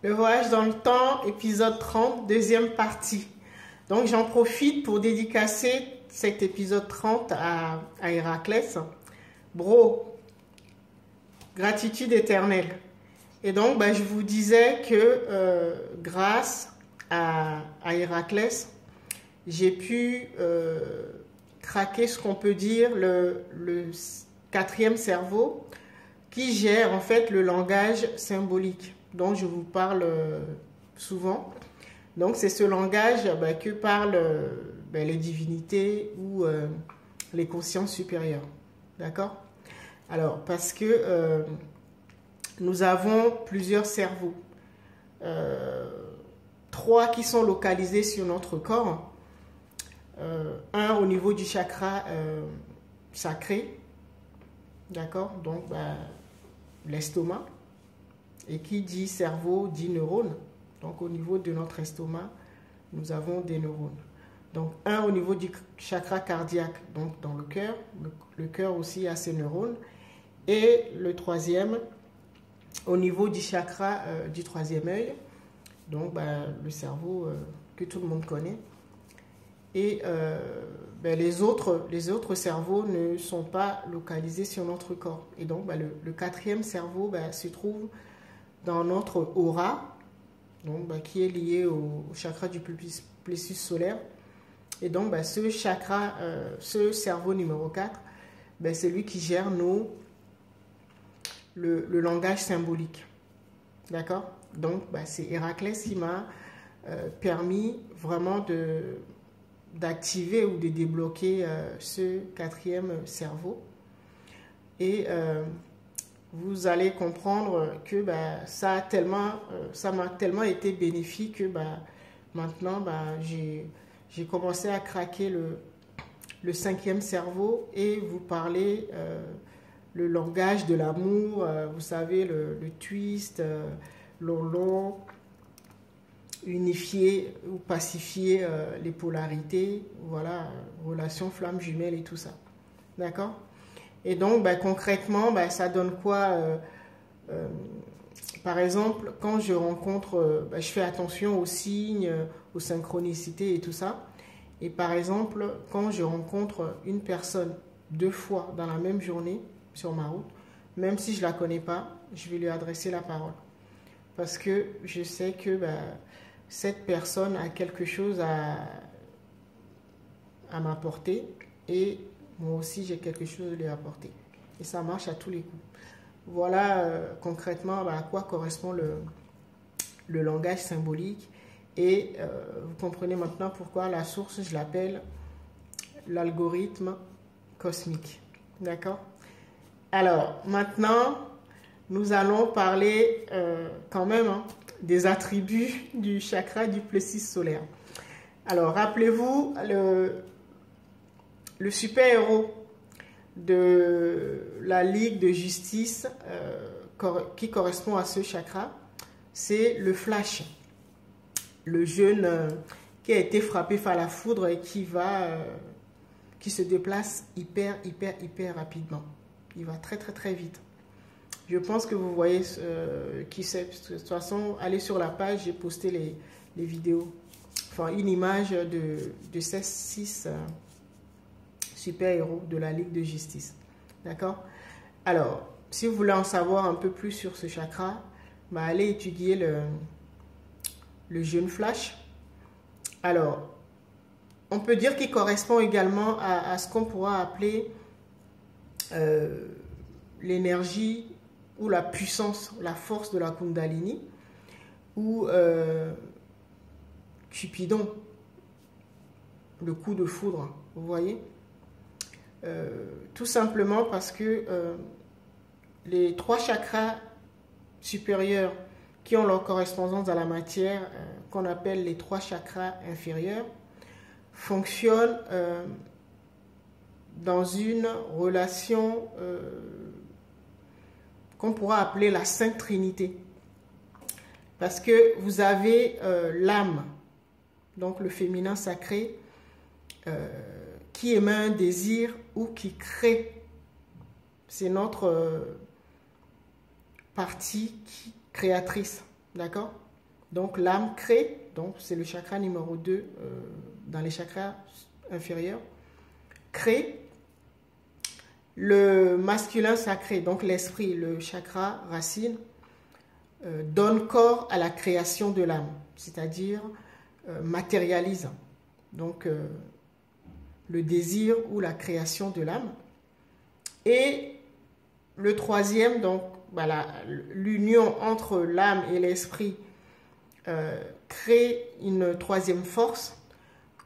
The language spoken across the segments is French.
Le voyage dans le temps, épisode 30, deuxième partie. Donc j'en profite pour dédicacer cet épisode 30 à Héraclès. Bro, gratitude éternelle. Et donc je vous disais que grâce à Héraclès, j'ai pu craquer ce qu'on peut dire le quatrième cerveau qui gère en fait le langage symbolique dont je vous parle souvent. Donc c'est ce langage que parlent les divinités ou les consciences supérieures. D'accord? Alors parce que nous avons plusieurs cerveaux. 3 qui sont localisés sur notre corps. Un au niveau du chakra sacré. D'accord? Donc l'estomac. Et qui dit cerveau dit neurone. Donc au niveau de notre estomac, nous avons des neurones. Donc un au niveau du chakra cardiaque, donc dans le cœur. Le cœur aussi a ses neurones. Et le troisième, au niveau du chakra du troisième œil. Donc le cerveau que tout le monde connaît. Et les autres cerveaux ne sont pas localisés sur notre corps. Et donc le quatrième cerveau se trouve dans notre aura, donc, qui est lié au chakra du plexus solaire. Et donc ce chakra, ce cerveau numéro 4, c'est lui qui gère le langage symbolique. D'accord? Donc c'est Héraclès qui m'a permis vraiment d'activer ou de débloquer ce quatrième cerveau. Et vous allez comprendre que ça m'a tellement été bénéfique que maintenant j'ai commencé à craquer le cinquième cerveau et vous parler le langage de l'amour, vous savez, le twist, l'olon, unifier ou pacifier les polarités, voilà, relations flammes jumelles et tout ça. D'accord? Et donc, concrètement, ça donne quoi? Par exemple, quand je rencontre, je fais attention aux signes, aux synchronicités et tout ça. Et par exemple, quand je rencontre une personne 2 fois dans la même journée sur ma route, même si je ne la connais pas, je vais lui adresser la parole. Parce que je sais que cette personne a quelque chose à m'apporter et moi aussi j'ai quelque chose à lui apporter. Et ça marche à tous les coups. Voilà concrètement à quoi correspond le langage symbolique. Et vous comprenez maintenant pourquoi la source, je l'appelle l'algorithme cosmique. D'accord? Alors, maintenant, nous allons parler quand même des attributs du chakra du plexus solaire. Alors, rappelez-vous, le super-héros de la Ligue de justice qui correspond à ce chakra, c'est le Flash. Le jeune qui a été frappé par la foudre et qui se déplace hyper rapidement. Il va très vite. Je pense que vous voyez qui c'est. De toute façon, allez sur la page, j'ai posté les vidéos. Enfin, une image de ces 6 super-héros de la Ligue de justice. D'accord? Alors, si vous voulez en savoir un peu plus sur ce chakra, allez étudier le jeune Flash. Alors, on peut dire qu'il correspond également à ce qu'on pourra appeler l'énergie ou la puissance, la force de la Kundalini, ou Cupidon, le coup de foudre, vous voyez? Tout simplement parce que les 3 chakras supérieurs qui ont leur correspondance dans la matière, qu'on appelle les 3 chakras inférieurs, fonctionnent dans une relation qu'on pourra appeler la Sainte Trinité. Parce que vous avez l'âme, donc le féminin sacré, qui émet un désir ou qui crée. C'est notre partie créatrice, d'accord? Donc l'âme crée, donc c'est le chakra numéro 2 dans les chakras inférieurs, crée. Le masculin sacré, donc l'esprit, le chakra racine, donne corps à la création de l'âme, c'est-à-dire matérialise donc le désir ou la création de l'âme. Et le troisième, donc voilà, l'union entre l'âme et l'esprit crée une troisième force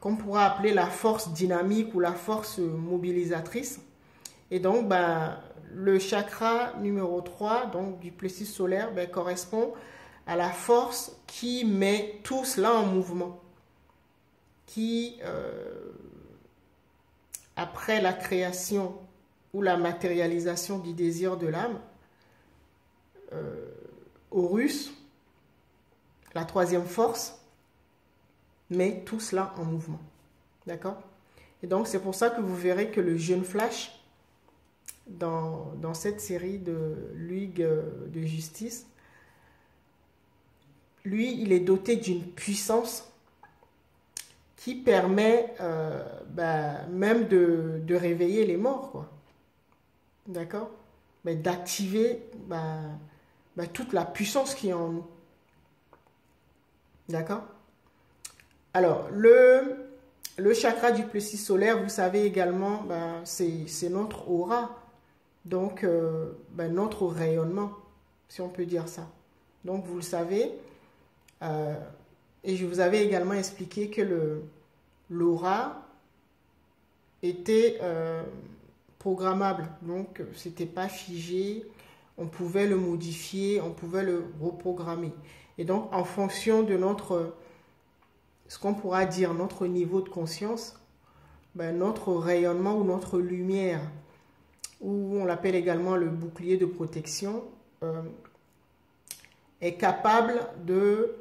qu'on pourra appeler la force dynamique ou la force mobilisatrice. Et donc, le chakra numéro 3, donc du plexus solaire, correspond à la force qui met tout cela en mouvement. Qui, après la création ou la matérialisation du désir de l'âme, Horus, la troisième force, met tout cela en mouvement. D'accord? Et donc, c'est pour ça que vous verrez que le jeune flash, dans cette série de Ligue de justice, lui, il est doté d'une puissance qui permet même de réveiller les morts, quoi. D'accord? D'activer toute la puissance qui est en nous. D'accord? Alors, le chakra du plexus solaire, vous savez également, c'est notre aura. Donc, notre rayonnement, si on peut dire ça. Donc, vous le savez, et je vous avais également expliqué que l'aura était programmable. Donc, ce n'était pas figé, on pouvait le modifier, on pouvait le reprogrammer. Et donc, en fonction de ce qu'on pourra dire, notre niveau de conscience, notre rayonnement ou notre lumière, ou on l'appelle également le bouclier de protection, est capable de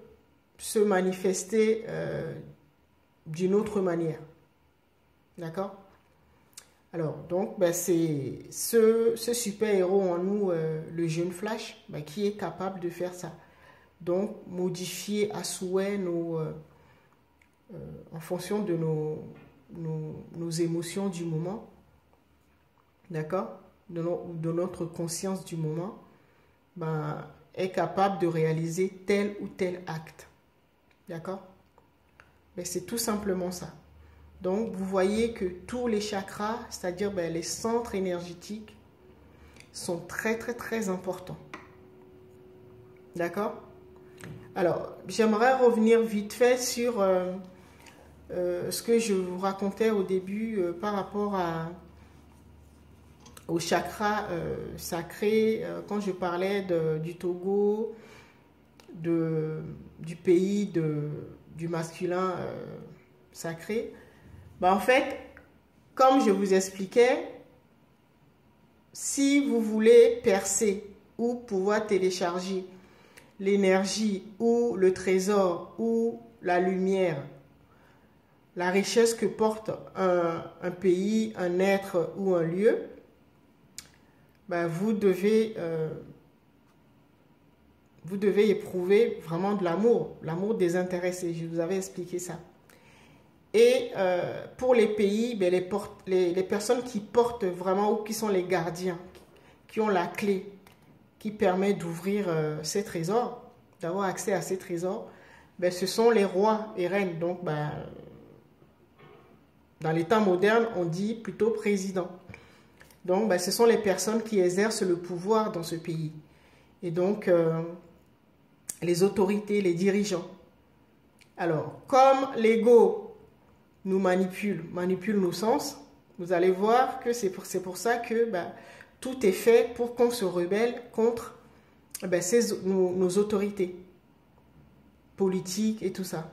se manifester d'une autre manière. D'accord? Alors, donc, c'est ce super-héros en nous, le jeune Flash, qui est capable de faire ça. Donc, modifier à souhait en fonction de nos émotions du moment. D'accord, de notre conscience du moment, est capable de réaliser tel ou tel acte. D'accord? C'est tout simplement ça. Donc, vous voyez que tous les chakras, c'est-à-dire les centres énergétiques, sont très, très, très importants. D'accord? Alors, j'aimerais revenir vite fait sur ce que je vous racontais au début par rapport au chakra sacré, quand je parlais du Togo, du pays du masculin sacré. En fait, comme je vous expliquais, si vous voulez percer ou pouvoir télécharger l'énergie ou le trésor ou la lumière, la richesse que porte un pays, un être ou un lieu, vous devez éprouver vraiment de l'amour désintéressé. Je vous avais expliqué ça. Et pour les pays, les personnes qui portent vraiment, ou qui sont les gardiens, qui ont la clé qui permet d'ouvrir ces trésors, d'avoir accès à ces trésors, ce sont les rois et reines. Donc, dans les temps modernes, on dit plutôt président. Donc, ce sont les personnes qui exercent le pouvoir dans ce pays. Et donc, les autorités, les dirigeants. Alors, comme l'ego nous manipule nos sens, vous allez voir que c'est pour ça que tout est fait pour qu'on se rebelle contre nos autorités politiques et tout ça.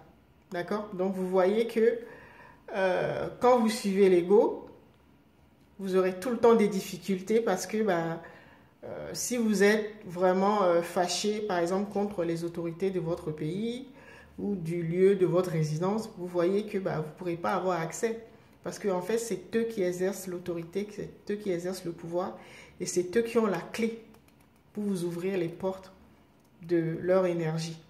D'accord? Donc, vous voyez que quand vous suivez l'ego, vous aurez tout le temps des difficultés parce que si vous êtes vraiment fâché, par exemple, contre les autorités de votre pays ou du lieu de votre résidence, vous voyez que vous ne pourrez pas avoir accès. Parce qu'en fait, c'est eux qui exercent l'autorité, c'est eux qui exercent le pouvoir et c'est eux qui ont la clé pour vous ouvrir les portes de leur énergie.